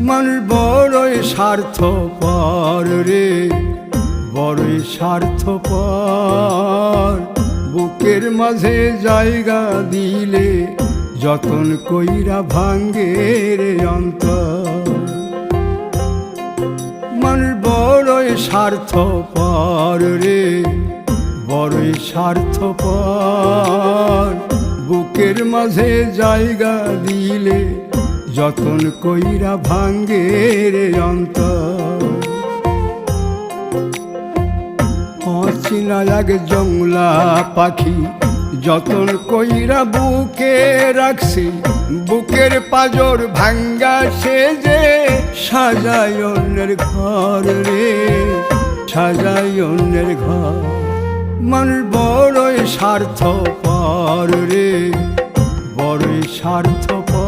মানুষ বড়ই স্বার্থপর রে, বড়ই স্বার্থপর। বুকের মাঝে জায়গা দিলে যতন কইরা ভাঙ্গে রে অন্তর। মানুষ বড়ই স্বার্থপর রে, বড়ই স্বার্থপর। বুকের মাঝে জায়গা দিলে যতন কইরা ভাঙ্গে রে অন্তর। অচিনা এক জংলা পাখি যতন কইরা বুকে রাখছি, বুকের পাজর ভাঙ্গা সে যে সাজায় অন্যের ঘর রে, সাজায় অন্যের ঘর। মানুষ বড়ই স্বার্থপর রে, বড়ই স্বার্থপর।